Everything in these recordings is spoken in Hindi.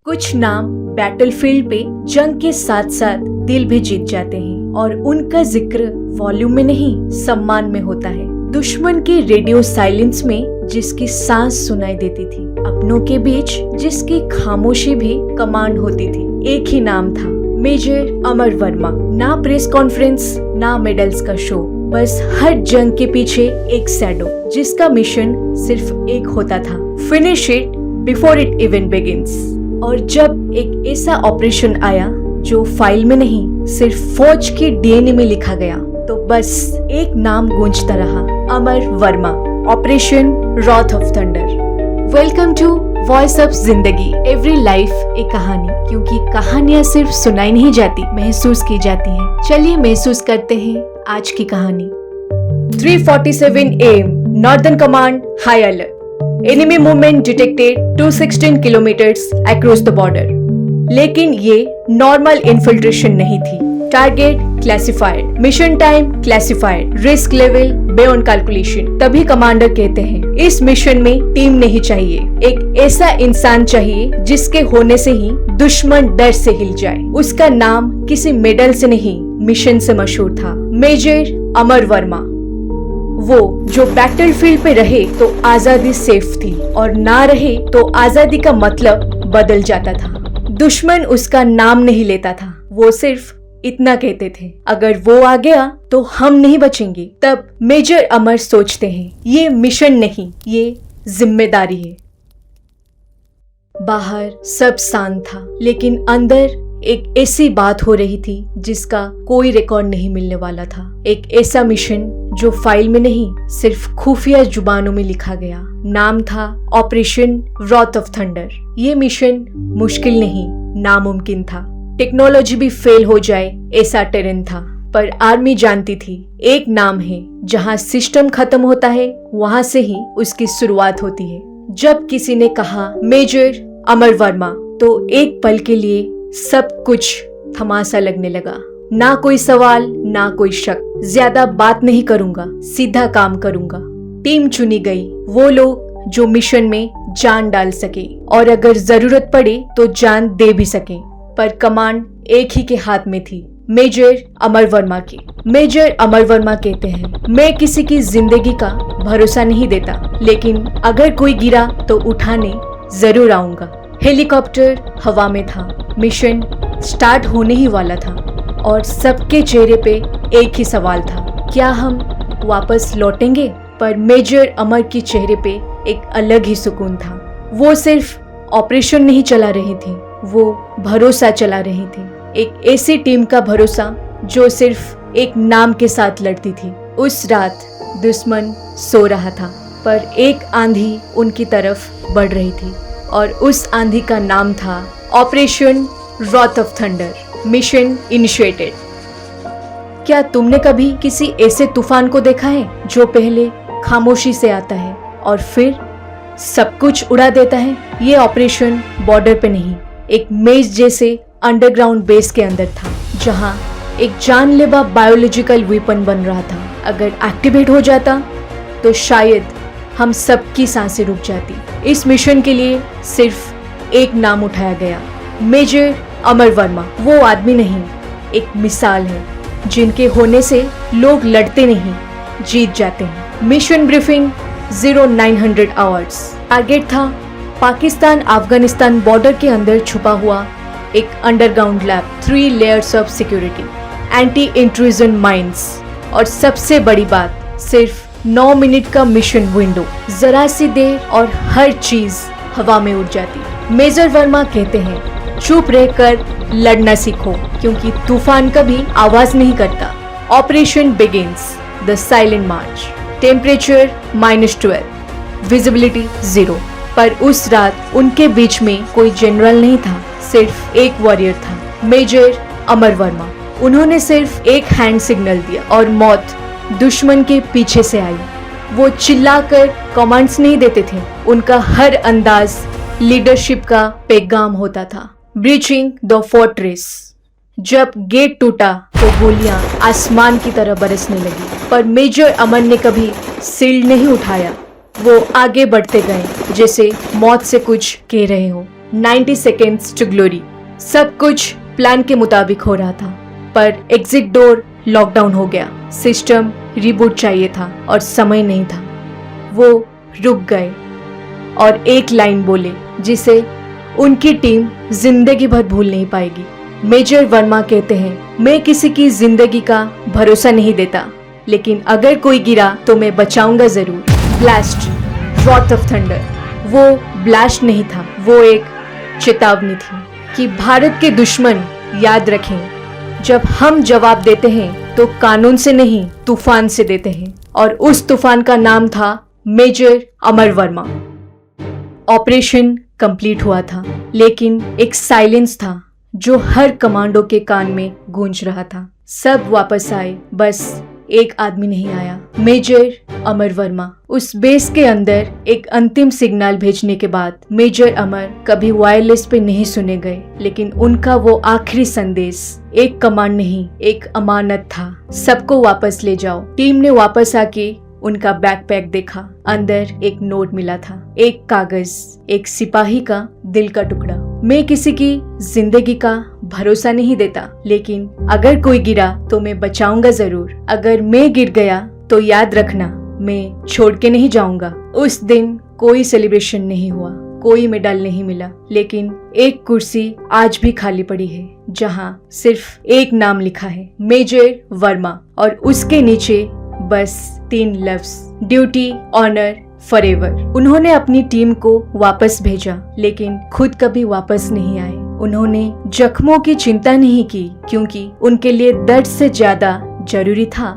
कुछ नाम बैटलफील्ड पे जंग के साथ साथ दिल भी जीत जाते हैं और उनका जिक्र वॉल्यूम में नहीं सम्मान में होता है। दुश्मन के रेडियो साइलेंस में जिसकी सांस सुनाई देती थी, अपनों के बीच जिसकी खामोशी भी कमांड होती थी, एक ही नाम था, मेजर अमर वर्मा। ना प्रेस कॉन्फ्रेंस, ना मेडल्स का शो, बस हर जंग के पीछे एक शैडो जिसका मिशन सिर्फ एक होता था, finish it before it even begins. और जब एक ऐसा ऑपरेशन आया जो फाइल में नहीं सिर्फ फौज की डीएनए में लिखा गया, तो बस एक नाम गूंजता रहा, Amar Verma, operation wrath of thunder. Welcome to voice of Zindagi. Every life एक कहानी, क्योंकि कहानियां सिर्फ सुनाई नहीं जाती, महसूस की जाती हैं। चलिए महसूस करते हैं आज की कहानी। 3:47 AM, northern command, high alert. Enemy movement detected 216 kilometres across the border. लेकिन ये नॉर्मल इन्फिल्ट्रेशन नहीं थी। Target classified, mission time classified, risk level beyond calculation. तभी कमांडर कहते हैं इस मिशन में टीम नहीं चाहिए, एक ऐसा इंसान चाहिए जिसके होने से ही दुश्मन डर से हिल जाए। उसका नाम किसी मेडल से नहीं, मिशन से मशहूर था, मेजर अमर वर्मा। वो जो बैटलफील्ड पे रहे तो आजादी सेफ थी, और ना रहे तो आजादी का मतलब बदल जाता था। दुश्मन उसका नाम नहीं लेता था, वो सिर्फ इतना कहते थे, अगर वो आ गया तो हम नहीं बचेंगे। तब मेजर अमर सोचते हैं ये मिशन नहीं, ये जिम्मेदारी है। बाहर सब शांत था, लेकिन अंदर एक ऐसी बात हो रही थी जिसका कोई रिकॉर्ड नहीं मिलने वाला था। एक ऐसा मिशन जो फाइल में नहीं सिर्फ खुफिया जुबानों में लिखा गया। नाम था ऑपरेशन रॉथ ऑफ थंडर। ये मिशन मुश्किल नहीं, नामुमकिन था। टेक्नोलॉजी भी फेल हो जाए ऐसा टेरेन था, पर आर्मी जानती थी एक नाम है, जहाँ सिस्टम खत्म होता है वहाँ से ही उसकी शुरुआत होती है। जब किसी ने कहा मेजर अमर वर्मा, तो एक पल के लिए सब कुछ थमासा लगने लगा। ना कोई सवाल, ना कोई शक। ज्यादा बात नहीं करूंगा, सीधा काम करूंगा। टीम चुनी गई, वो लोग जो मिशन में जान डाल सके और अगर जरूरत पड़े तो जान दे भी सके। पर कमांड एक ही के हाथ में थी, मेजर अमर वर्मा की। मेजर अमर वर्मा कहते हैं, मैं किसी की जिंदगी का भरोसा नहीं देता, लेकिन अगर कोई गिरा तो उठाने जरूर आऊंगा। हेलीकॉप्टर हवा में था, मिशन स्टार्ट होने ही वाला था, और सबके चेहरे पे एक ही सवाल था, क्या हम वापस लौटेंगे? पर मेजर अमर के चेहरे पे एक अलग ही सुकून था। वो सिर्फ ऑपरेशन नहीं चला रही थी, वो भरोसा चला रही थी। एक ऐसी टीम का भरोसा जो सिर्फ एक नाम के साथ लड़ती थी। उस रात दुश्मन सो रहा था, पर एक आंधी उनकी तरफ बढ़ रही थी, और उस आंधी का नाम था operation wrath of thunder, mission initiated. क्या तुमने कभी किसी ऐसे तूफान को देखा है जो पहले खामोशी से आता है और फिर सब कुछ उड़ा देता है? ये ऑपरेशन बॉर्डर पे नहीं, एक मेज जैसे अंडरग्राउंड बेस के अंदर था, जहां एक जानलेवा बायोलॉजिकल वेपन बन रहा था। अगर एक्टिवेट हो जाता तो शायद हम सबकी सांसें रुक जाती। इस मिशन के लिए सिर्फ एक नाम उठाया गया, मेजर अमर वर्मा। वो आदमी नहीं, एक मिसाल है, जिनके होने से लोग लड़ते नहीं, जीत जाते हैं। Mission briefing 0900 hours. टारगेट था पाकिस्तान अफगानिस्तान बॉर्डर के अंदर छुपा हुआ एक underground lab, 3 layers of security, anti intrusion mines, और सबसे बड़ी बात, सिर्फ 9 मिनट का मिशन विंडो। जरा सी देर और हर चीज हवा में उड़ जाती। मेजर वर्मा कहते हैं, चुप रहकर लड़ना सीखो, क्योंकि तूफान कभी आवाज नहीं करता। Operation begins, the silent March. Temperature -12, visibility 0। पर उस रात उनके बीच में कोई जनरल नहीं था, सिर्फ एक वॉरियर था, मेजर अमर वर्मा। उन्होंने सिर्फ एक हैंड सिग्नल दिया और मौत दुश्मन के पीछे से आई। वो चिल्लाकर कमांड्स नहीं देते थे, उनका हर अंदाज लीडरशिप का पैगाम होता था। Breaching the fortress. जब गेट टूटा तो गोलियां आसमान की तरह बरसने लगी, पर मेजर अमर ने कभी शील्ड नहीं उठाया। वो आगे बढ़ते गए जैसे मौत से कुछ कह रहे हो। 90 सेकेंड्स टू ग्लोरी। सब कुछ प्लान के मुताबिक हो रहा था, पर एग्जिट डोर लॉकडाउन हो गया। सिस्टम रिबूट चाहिए था और समय नहीं था। वो रुक गए और एक लाइन बोले जिसे उनकी टीम जिंदगी भर भूल नहीं पाएगी। मेजर वर्मा कहते हैं, मैं किसी की जिंदगी का भरोसा नहीं देता, लेकिन अगर कोई गिरा तो मैं बचाऊंगा जरूर। Blast, wrath of thunder. वो ब्लास्ट नहीं था, वो एक चेतावनी थी कि भारत के दुश्मन याद रखें, जब हम जवाब देते हैं तो कानून से नहीं तूफान से देते हैं। और उस तूफान का नाम था major Amar Verma. Operation complete हुआ था, लेकिन एक साइलेंस था जो हर कमांडो के कान में गूंज रहा था। सब वापस आए, बस एक आदमी नहीं आया, मेजर अमर वर्मा। उस बेस के अंदर एक अंतिम सिग्नल भेजने के बाद मेजर अमर कभी वायरलेस पे नहीं सुने गए, लेकिन उनका वो आखिरी संदेश एक कमांड नहीं, एक अमानत था। सबको वापस ले जाओ। टीम ने वापस आके उनका बैकपैक देखा, अंदर एक नोट मिला था, एक कागज, एक सिपाही का दिल का टुकड़ा। मैं किसी की जिंदगी का भरोसा नहीं देता, लेकिन अगर कोई गिरा तो मैं बचाऊंगा जरूर। अगर मैं गिर गया तो याद रखना, मैं छोड़ के नहीं जाऊंगा। उस दिन कोई सेलिब्रेशन नहीं हुआ, कोई मेडल नहीं मिला, लेकिन एक कुर्सी आज भी खाली पड़ी है, जहां सिर्फ एक नाम लिखा है, मेजर वर्मा, और उसके नीचे बस 3 लफ्ज, ड्यूटी, ऑनर, फॉरएवर। उन्होंने अपनी टीम को वापस भेजा, लेकिन खुद कभी वापस नहीं आए। उन्होंने जख्मों की चिंता नहीं की, क्योंकि उनके लिए दर्द से ज्यादा जरूरी था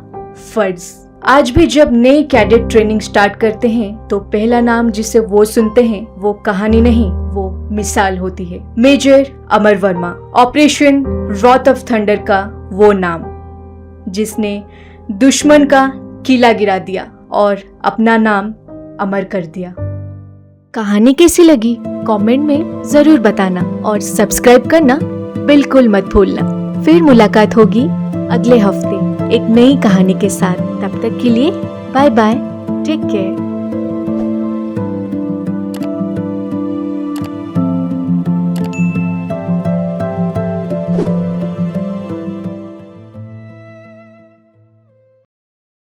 फर्ज। आज भी जब नए कैडेट ट्रेनिंग स्टार्ट करते हैं तो पहला नाम जिसे वो सुनते हैं वो कहानी नहीं, वो मिसाल होती है, major Amar Verma. Operation wrath of thunder का वो नाम जिसने दुश्मन का किला गिरा दिया और अपना नाम अमर कर दिया। कहानी कैसी लगी कमेंट में जरूर बताना और सब्सक्राइब करना बिल्कुल मत भूलना। फिर मुलाकात होगी अगले हफ्ते एक नई कहानी के साथ। तब तक के लिए बाय बाय, टेक केयर।